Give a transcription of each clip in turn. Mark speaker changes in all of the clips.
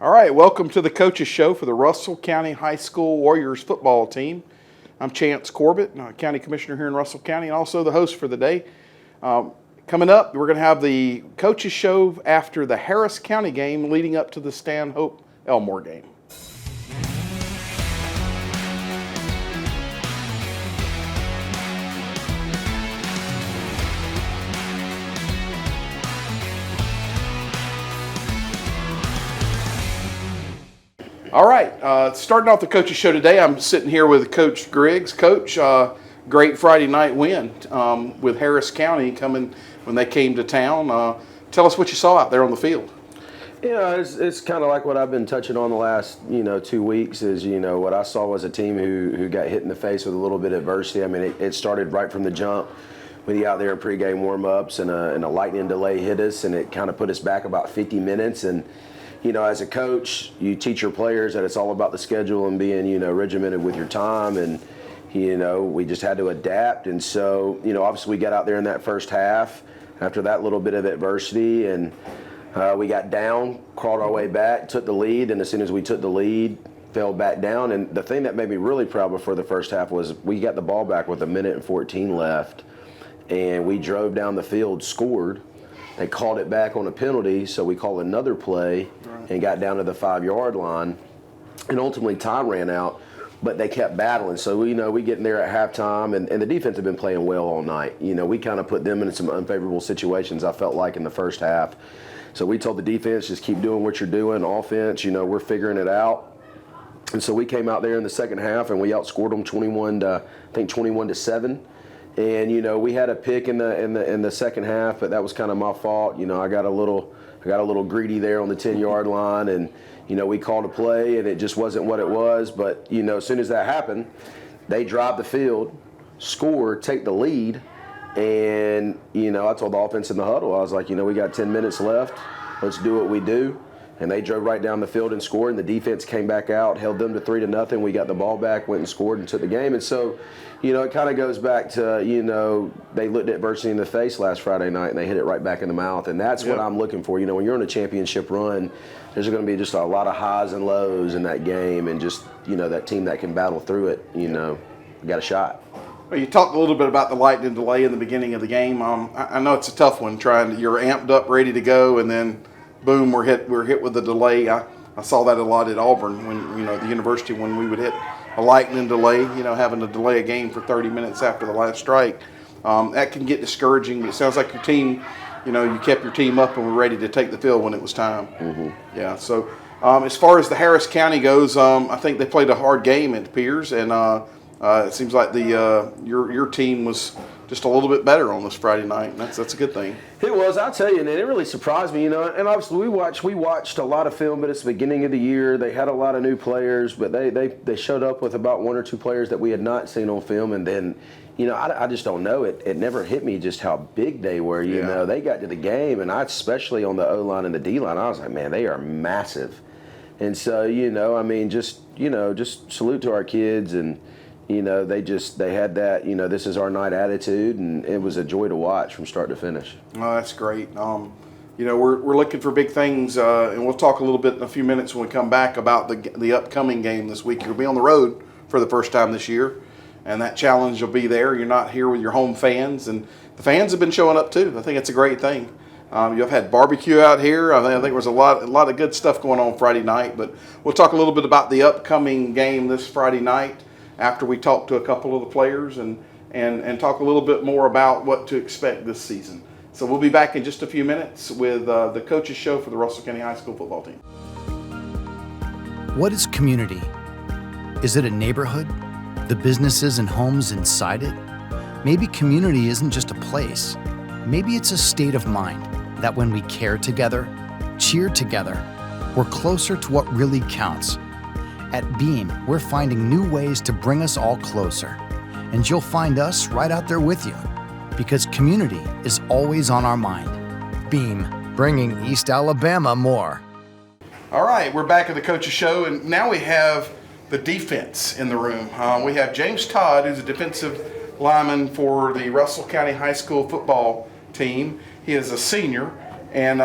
Speaker 1: All right, welcome to the Coaches Show for the Russell County High School Warriors football team. I'm Chance Corbett, County Commissioner here in Russell County, and also the host for the day. Coming up, we're going to have the Coaches Show after the Harris County game leading up to the Stanhope Elmore game. All right, starting off the Coaches Show today, I'm sitting here with Coach Griggs. Coach, great Friday night win with Harris County coming when they came to town. Tell us what you saw out there on the field.
Speaker 2: Yeah, it's kind of like what I've been touching on the last 2 weeks. Is what I saw was a team who got hit in the face with a little bit of adversity. I mean, it started right from the jump. We out there in pregame warm-ups and a lightning delay hit us, and it kind of put us back about 50 minutes. And as a coach, you teach your players that it's all about the schedule and being, regimented with your time. And, we just had to adapt. And so, obviously we got out there in that first half after that little bit of adversity. And we got down, crawled our way back, took the lead. And as soon as we took the lead, fell back down. And the thing that made me really proud before the first half was we got the ball back with 1:14 left. And we drove down the field, scored. They called it back on a penalty, so we called another play and got down to the 5-yard line. And ultimately, time ran out, but they kept battling. So, we get in there at halftime, and the defense had been playing well all night. We kind of put them in some unfavorable situations, I felt like, in the first half. So we told the defense, just keep doing what you're doing. Offense, we're figuring it out. And so we came out there in the second half, and we outscored them 21-7. And we had a pick in the second half, but that was kind of my fault. I got a little greedy there on the 10-yard line, and we called a play, and it just wasn't what it was. But as soon as that happened, they drive the field, score, take the lead, and I told the offense in the huddle, I was like, we got 10 minutes left, let's do what we do. And they drove right down the field and scored, and the defense came back out, held them to 3-0. We got the ball back, went and scored, and took the game. And so, it kind of goes back to, they looked at adversity in the face last Friday night, and they hit it right back in the mouth. And that's what I'm looking for. When you're on a championship run, there's going to be just a lot of highs and lows in that game, and just, that team that can battle through it, got a shot.
Speaker 1: Well, you talked a little bit about the lightning delay in the beginning of the game. I know it's a tough one, you're amped up, ready to go, and then boom, we're hit with the delay. I saw that a lot at Auburn when, the university, when we would hit a lightning delay, having to delay a game for 30 minutes after the last strike. That can get discouraging. It sounds like your team, you kept your team up and were ready to take the field when it was time.
Speaker 2: Mm-hmm.
Speaker 1: Yeah, so as far as the Harris County goes, I think they played a hard game, it appears, and it seems like your team was just a little bit better on this Friday night, and that's a good thing.
Speaker 2: It was, I'll tell you, and it really surprised me, and obviously we watched a lot of film, but it's the beginning of the year. They had a lot of new players, but they showed up with about one or two players that we had not seen on film, and then, I just don't know. It never hit me just how big they were, They got to the game, and especially on the O-line and the D-line, I was like, man, they are massive. And so, just salute to our kids, and they had that, this is our night attitude, and it was a joy to watch from start to finish.
Speaker 1: Oh, that's great. We're looking for big things, and we'll talk a little bit in a few minutes when we come back about the upcoming game this week. You'll be on the road for the first time this year, and that challenge will be there. You're not here with your home fans, and the fans have been showing up too. I think it's a great thing. You've had barbecue out here. I think there was a lot of good stuff going on Friday night, but we'll talk a little bit about the upcoming game this Friday night after we talk to a couple of the players and talk a little bit more about what to expect this season. So we'll be back in just a few minutes with the Coaches Show for the Russell County High School football team.
Speaker 3: What is community? Is it a neighborhood? The businesses and homes inside it? Maybe community isn't just a place. Maybe it's a state of mind that when we care together, cheer together, we're closer to what really counts. At Beam, we're finding new ways to bring us all closer. And you'll find us right out there with you, because community is always on our mind. Beam, bringing East Alabama more.
Speaker 1: All right, we're back at the Coaches Show, and now we have the defense in the room. We have James Todd, who's a defensive lineman for the Russell County High School football team. He is a senior, And,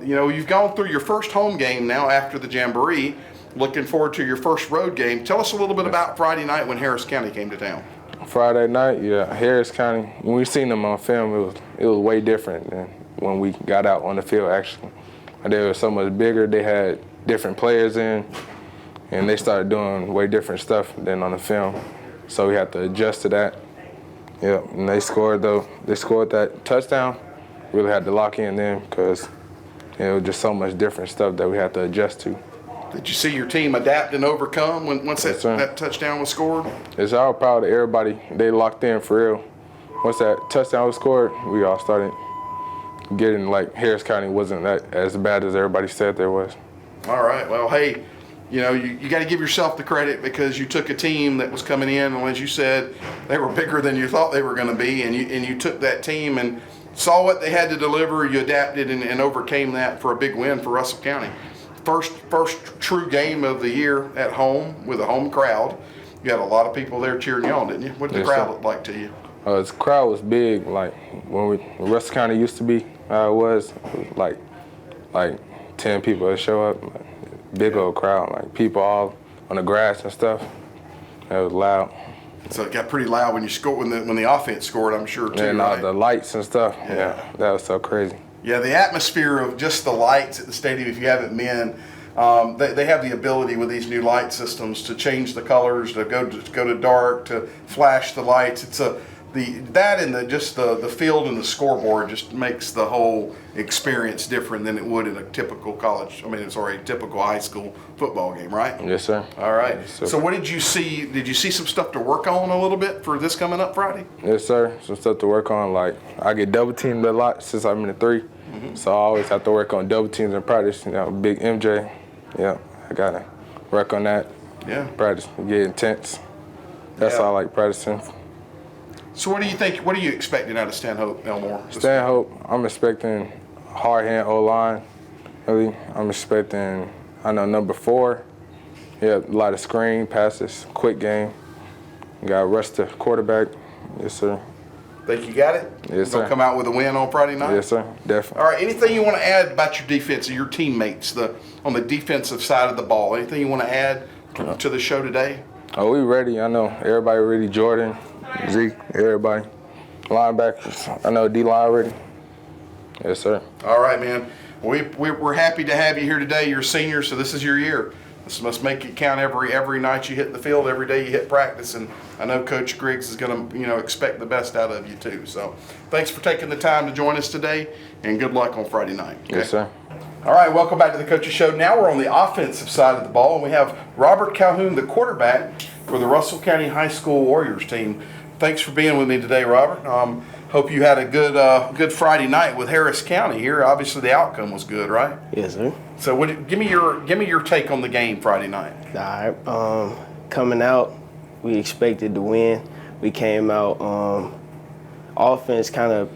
Speaker 1: you've gone through your first home game now after the Jamboree. Looking forward to your first road game. Tell us a little bit about Friday night when Harris County came to town.
Speaker 4: Friday night, yeah, Harris County, when we seen them on film, it was way different than when we got out on the field, actually. They were so much bigger. They had different players in, and they started doing way different stuff than on the film. So we had to adjust to that. Yeah, and they scored, though. They scored that touchdown. Really had to lock in then because it was just so much different stuff that we had to adjust to.
Speaker 1: Did you see your team adapt and overcome once that touchdown was scored?
Speaker 4: It's all proud of everybody. They locked in for real. Once that touchdown was scored, we all started getting, like, Harris County wasn't that as bad as everybody said there was.
Speaker 1: All right. Well, hey, you got to give yourself the credit because you took a team that was coming in, and as you said, they were bigger than you thought they were going to be, and you took that team and saw what they had to deliver. You adapted and overcame that for a big win for Russell County. First true game of the year at home with a home crowd. You had a lot of people there cheering you on, didn't you? What did the crowd look like to you?
Speaker 4: The crowd was big. Like when Russell County used to be, it was like 10 people that show up. Big old crowd, like people all on the grass and stuff. It was loud.
Speaker 1: So it got pretty loud when you scored when the offense scored, I'm sure too.
Speaker 4: And
Speaker 1: right?
Speaker 4: the lights and stuff. Yeah, that was so crazy.
Speaker 1: Yeah, the atmosphere of just the lights at the stadium, if you haven't been, they have the ability with these new light systems to change the colors, to go to dark, to flash the lights. It's the field and the scoreboard just makes the whole experience different than it would in a typical typical high school football game, right?
Speaker 4: Yes, sir.
Speaker 1: All right.
Speaker 4: Yes, sir.
Speaker 1: So what did you see? Did you see some stuff to work on a little bit for this coming up Friday?
Speaker 4: Yes, sir. Some stuff to work on. Like I get double teamed a lot since I'm in the 3. So I always have to work on double teams in practice. Big MJ. Yeah, I gotta work on that.
Speaker 1: Yeah.
Speaker 4: Practice, get intense. That's all I like practicing.
Speaker 1: So what do you think? What are you expecting out of Stanhope Elmore?
Speaker 4: Stanhope, I'm expecting hard hand O-line. Really, I'm expecting. Number 4. Yeah, a lot of screen passes, quick game. Got to rush the quarterback. Yes, sir.
Speaker 1: Think you got it?
Speaker 4: Yes, sir.
Speaker 1: Gonna come out with a win on Friday night?
Speaker 4: Yes, sir. Definitely.
Speaker 1: All right. Anything you want to add about your defense and your teammates, on the defensive side of the ball? Anything you want to add to the show today?
Speaker 4: Oh, we ready. I know everybody ready. Jordan, Zeke, everybody. Linebackers. I know D-line ready. Yes, sir.
Speaker 1: All right, man. We're happy to have you here today. You're a senior, so this is your year. This must make it count every night you hit the field, every day you hit practice, and I know Coach Griggs is going to expect the best out of you too. So thanks for taking the time to join us today, and good luck on Friday night. Okay?
Speaker 4: Yes, sir.
Speaker 1: All right, welcome back to the Coaches Show. Now we're on the offensive side of the ball, and we have Robert Calhoun, the quarterback for the Russell County High School Warriors team. Thanks for being with me today, Robert. Hope you had a good Friday night with Harris County here. Obviously, the outcome was good, right?
Speaker 5: Yes, sir.
Speaker 1: So, give me your take on the game Friday night.
Speaker 5: All right. Coming out, we expected to win. We came out. Offense kind of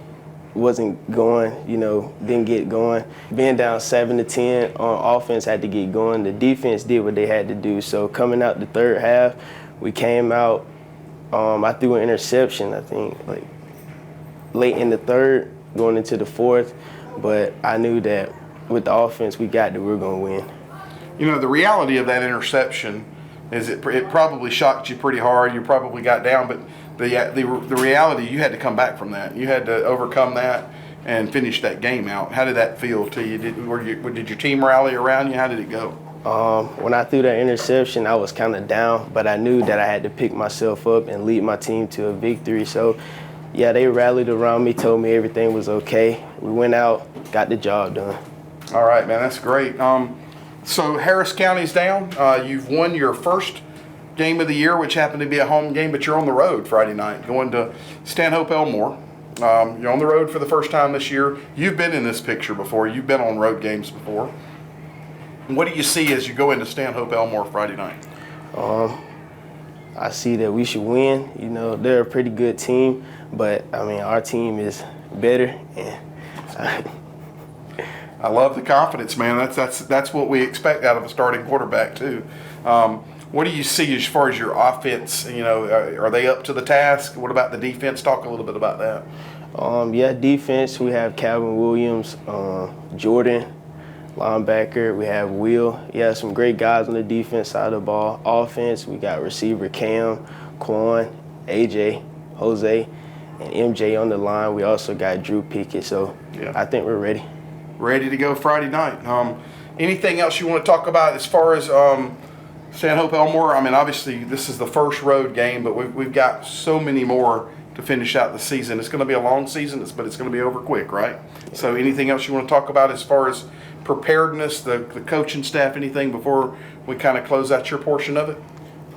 Speaker 5: wasn't going. Didn't get going. Being down 7-10 on offense, had to get going. The defense did what they had to do. So coming out the third half, we came out. I threw an interception, I think, like late in the third, going into the fourth. But I knew that with the offense we got that we were going to win.
Speaker 1: The reality of that interception is it probably shocked you pretty hard. You probably got down, but the reality, you had to come back from that. You had to overcome that and finish that game out. How did that feel to you? Did your team rally around you? How did it go?
Speaker 5: When I threw that interception, I was kind of down, but I knew that I had to pick myself up and lead my team to a victory. So, yeah, they rallied around me, told me everything was okay. We went out, got the job done.
Speaker 1: All right, man, that's great. So Harris County's down. You've won your first game of the year, which happened to be a home game, but you're on the road Friday night, going to Stanhope Elmore. You're on the road for the first time this year. You've been in this picture before. You've been on road games before. What do you see as you go into Stanhope Elmore Friday night?
Speaker 5: I see that we should win. They're a pretty good team, but our team is better. And
Speaker 1: I love the confidence, man. That's what we expect out of a starting quarterback too. What do you see as far as your offense? Are they up to the task? What about the defense? Talk a little bit about that.
Speaker 5: Yeah, defense, we have Calvin Williams, Jordan, linebacker, we have Will. Yeah, some great guys on the defense side of the ball. Offense, we got receiver Cam, Quan, AJ, Jose, and MJ on the line. We also got Drew Pickett, so
Speaker 1: Yeah.
Speaker 5: I think we're ready.
Speaker 1: Ready to go Friday night. Anything else you want to talk about as far as San Hope Elmore? I mean, obviously this is the first road game, but we've got so many more to finish out the season. It's going to be a long season, but it's going to be over quick, right? So anything else you want to talk about as far as preparedness, the coaching staff, anything before we kind of close out your portion of it?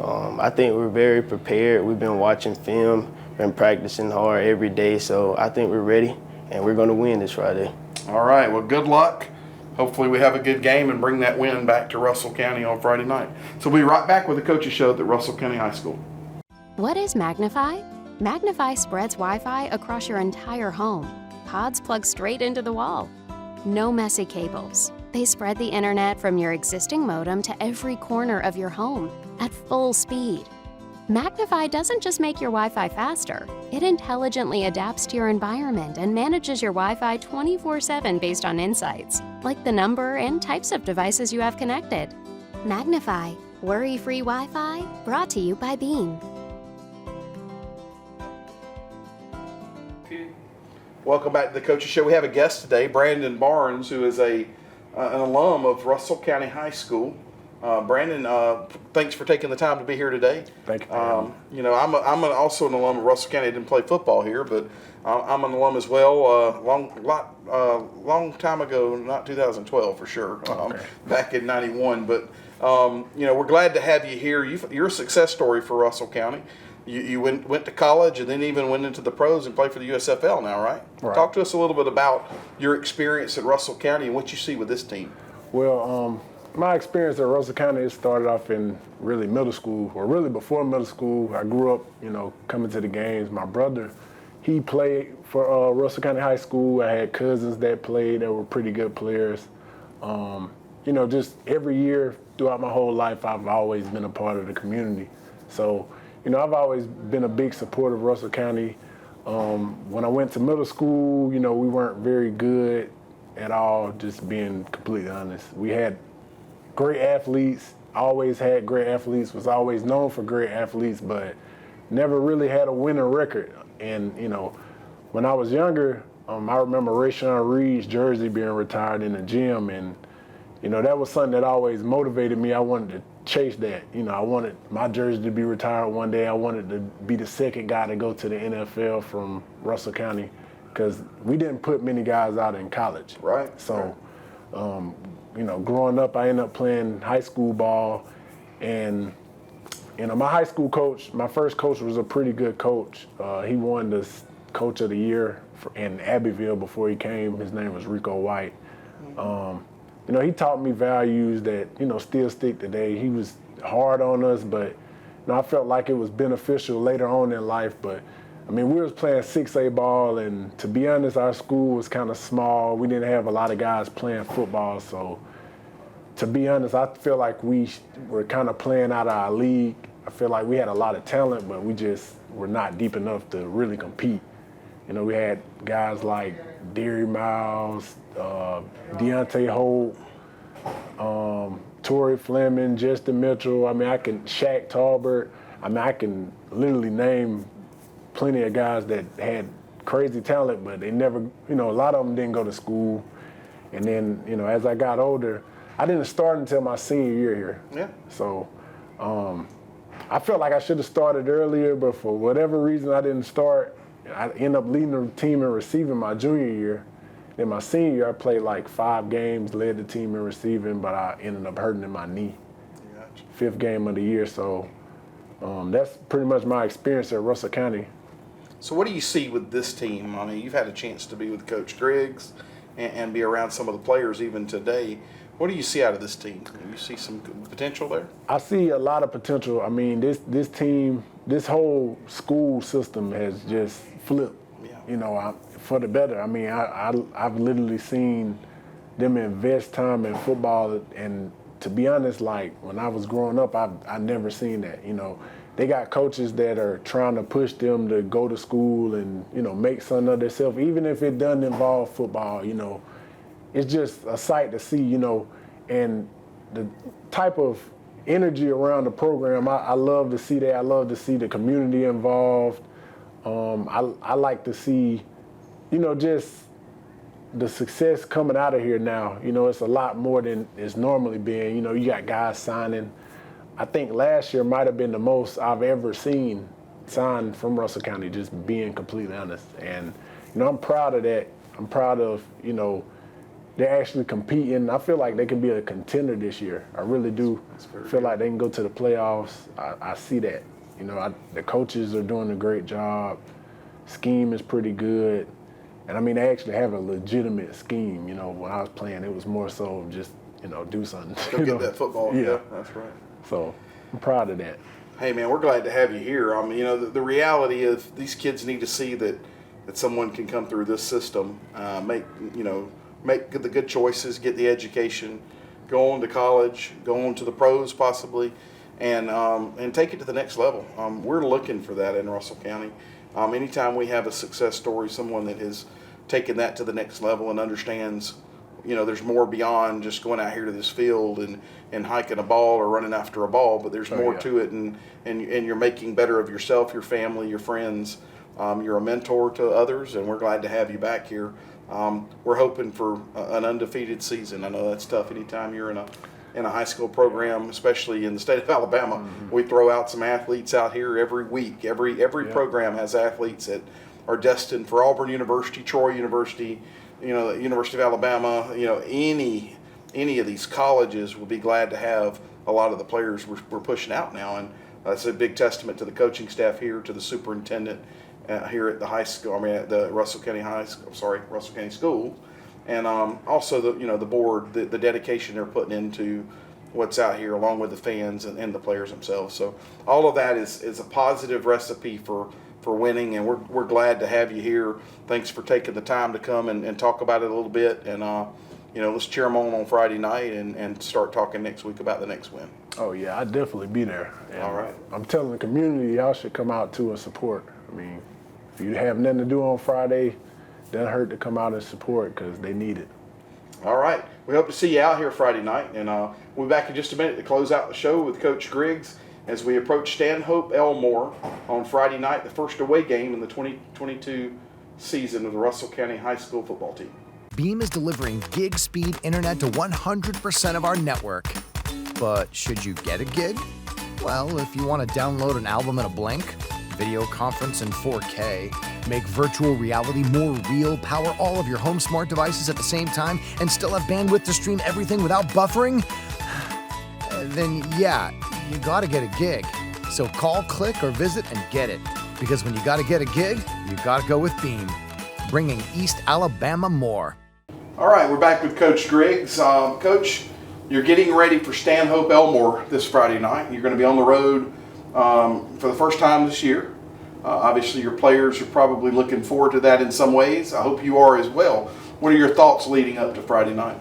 Speaker 5: I think we're very prepared. We've been watching film, been practicing hard every day, so I think we're ready, and we're going to win this Friday.
Speaker 1: All right, well, good luck. Hopefully we have a good game and bring that win back to Russell County on Friday night. So we'll be right back with the Coaches Show at Russell County High School.
Speaker 6: What is Magnify? Magnify spreads Wi-Fi across your entire home. Pods plug straight into the wall. No messy cables. They spread the internet from your existing modem to every corner of your home at full speed. Magnify doesn't just make your Wi-Fi faster. It intelligently adapts to your environment and manages your Wi-Fi 24/7 based on insights, like the number and types of devices you have connected. Magnify, worry-free Wi-Fi, brought to you by Beam.
Speaker 1: Welcome back to the Coaches Show. We have a guest today, Brandon Barnes, who is an alum of Russell County High School. Brandon, thanks for taking the time to be here today.
Speaker 7: Thank you.
Speaker 1: You know, I'm also an alum of Russell County. I didn't play football here, but I'm an alum as well. Long time ago, not 2012 for sure. Back in '91. But you know, we're glad to have you here. You're a success story for Russell County. You went to college and then even went into the pros and play for the USFL now, right?
Speaker 7: Right.
Speaker 1: Talk to us a little bit about your experience at Russell County and what you see with this team.
Speaker 7: Well, my experience at Russell County, it started off in really middle school, or really before middle school. I grew up, you know, coming to the games. My brother, he played for Russell County High School. I had cousins that played that were pretty good players. You know, just every year throughout my whole life, I've always been a part of the community. So, you know, I've always been a big supporter of Russell County. When I went to middle school, you know, we weren't very good at all, just being completely honest. We had great athletes, always had great athletes, was always known for great athletes, but never really had a winning record. And, you know, when I was younger, I remember Rayshawn Reed's jersey being retired in the gym, and, you know, that was something that always motivated me. I wanted to chase that. You know, I wanted my jersey to be retired one day. I wanted to be the second guy to go to the NFL from Russell County, because we didn't put many guys out in college.
Speaker 1: Right.
Speaker 7: So, you know, growing up, I ended up playing high school ball, and, you know, my high school coach, my first coach was a pretty good coach. He won the Coach of the Year in Abbeville before he came. His name was Rico White. You know, he taught me values that, you know, still stick today. He was hard on us, but, you know, I felt like it was beneficial later on in life. But, I mean, we was playing 6A ball, and to be honest, our school was kind of small. We didn't have a lot of guys playing football. So, to be honest, I feel like we were kind of playing out of our league. I feel like we had a lot of talent, but we just were not deep enough to really compete. You know, we had guys like Derry Miles, Deontay Holt, Torrey Fleming, Justin Mitchell. I mean, Shaq Talbert. I mean, I can literally name plenty of guys that had crazy talent, but they never, you know, a lot of them didn't go to school. And then, you know, as I got older, I didn't start until my senior year here.
Speaker 1: Yeah.
Speaker 7: So I felt like I should have started earlier, but for whatever reason, I didn't start. I ended up leading the team in receiving my junior year. In my senior year, I played like 5 games, led the team in receiving, but I ended up hurting in my knee.
Speaker 1: Gotcha.
Speaker 7: 5th game of the year, so that's pretty much my experience at Russell County.
Speaker 1: So what do you see with this team? I mean, you've had a chance to be with Coach Griggs and be around some of the players even today. What do you see out of this team? Do you see some potential there?
Speaker 7: I see a lot of potential. I mean, this team, this whole school system has just flipped,
Speaker 1: Yeah.
Speaker 7: you know, for the better. I mean, I've literally seen them invest time in football, and to be honest, like when I was growing up, I never seen that. You know, they got coaches that are trying to push them to go to school and, make something of themselves, even if it doesn't involve football, It's just a sight to see, and the type of energy around the program, I love to see that. I love to see the community involved. I like to see, just the success coming out of here now. It's a lot more than it's normally been. You got guys signing. I think last year might have been the most I've ever seen signed from Russell County, just being completely honest. And, I'm proud of that. I'm proud of, they're actually competing. I feel like they can be a contender this year. I really do feel like they can go to the playoffs. I see that. The coaches are doing a great job. Scheme is pretty good. And, they actually have a legitimate scheme. When I was playing, it was more so just, do something.
Speaker 1: Go get that football. Yeah, that's right.
Speaker 7: So I'm proud of that.
Speaker 1: Hey, man, we're glad to have you here. The reality is these kids need to see that someone can come through this system, make the good choices, get the education, go on to college, go on to the pros possibly, and take it to the next level. We're looking for that in Russell County. Anytime we have a success story, someone that has taken that to the next level and understands, there's more beyond just going out here to this field and hiking a ball or running after a ball, but there's more to it, and you're making better of yourself, your family, your friends. You're a mentor to others, and we're glad to have you back here. We're hoping for an undefeated season. I know that's tough anytime you're in a high school program, especially in the state of Alabama. Mm-hmm. We throw out some athletes out here every week. Every program has athletes that are destined for Auburn University, Troy University, the University of Alabama. Any of these colleges will be glad to have a lot of the players we're pushing out now, and that's a big testament to the coaching staff here, to the superintendent here at the high school. At the Russell County Russell County Schools, and also the board, the dedication they're putting into what's out here, along with the fans and the players themselves. So all of that is a positive recipe for winning, and we're glad to have you here. Thanks for taking the time to come and talk about it a little bit, and let's cheer them on Friday night and start talking next week about the next win.
Speaker 7: Oh yeah, I'd definitely be there. And
Speaker 1: all right.
Speaker 7: I'm telling the community, y'all should come out too and support. If you have nothing to do on Friday, doesn't hurt to come out and support, because they need it.
Speaker 1: All right. We hope to see you out here Friday night, and we'll be back in just a minute to close out the show with Coach Griggs as we approach Stanhope Elmore on Friday night, the first away game in the 2022 season of the Russell County High School football team.
Speaker 3: Beam is delivering gig speed internet to 100% of our network. But should you get a gig? Well, if you want to download an album in a blink, video conference in 4K, make virtual reality more real, power all of your home smart devices at the same time, and still have bandwidth to stream everything without buffering, then yeah, you gotta get a gig. So call, click, or visit and get it. Because when you gotta get a gig, you gotta go with Beam. Bringing East Alabama more.
Speaker 1: All right, we're back with Coach Griggs. Coach, you're getting ready for Stanhope Elmore this Friday night. You're going to be on the road for the first time this year. Obviously, your players are probably looking forward to that in some ways. I hope you are as well. What are your thoughts leading up to Friday night?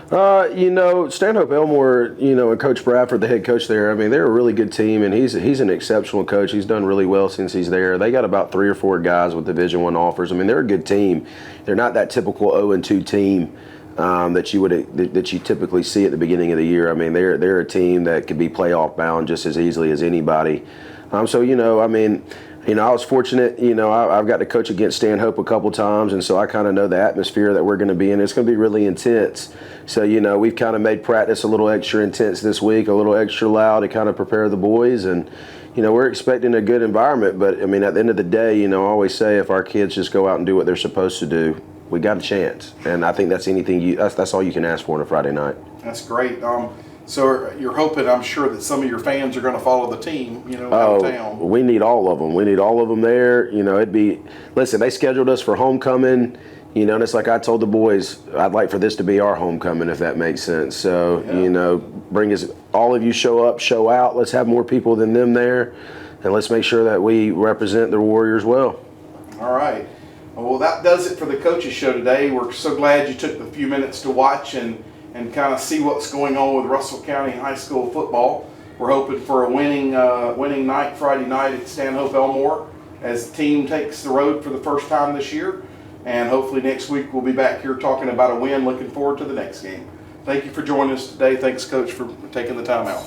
Speaker 2: Stanhope Elmore, and Coach Bradford, the head coach there, they're a really good team, and he's an exceptional coach. He's done really well since he's there. They got about 3 or 4 guys with Division I offers. They're a good team. They're not that typical 0-2 team that you typically see at the beginning of the year. They're a team that could be playoff bound just as easily as anybody. I was fortunate, I've got to coach against Stanhope a couple times, and so I kind of know the atmosphere that we're going to be in. It's going to be really intense. So, we've kind of made practice a little extra intense this week, a little extra loud to kind of prepare the boys. And, we're expecting a good environment. But, at the end of the day, I always say if our kids just go out and do what they're supposed to do, we got a chance. And I think that's that's all you can ask for on a Friday night.
Speaker 1: That's great. So you're hoping, I'm sure, that some of your fans are going to follow the team, out of town.
Speaker 2: We need all of them. We need all of them there. Listen, they scheduled us for homecoming, and it's like I told the boys, I'd like for this to be our homecoming, if that makes sense. So, bring us, all of you show up, show out. Let's have more people than them there, and let's make sure that we represent the Warriors well.
Speaker 1: All right. Well, that does it for the Coaches Show today. We're so glad you took a few minutes to watch and kind of see what's going on with Russell County High School football. We're hoping for a winning night Friday night at Stanhope Elmore as the team takes the road for the first time this year. And hopefully next week we'll be back here talking about a win. Looking forward to the next game. Thank you for joining us today. Thanks, Coach, for taking the time out.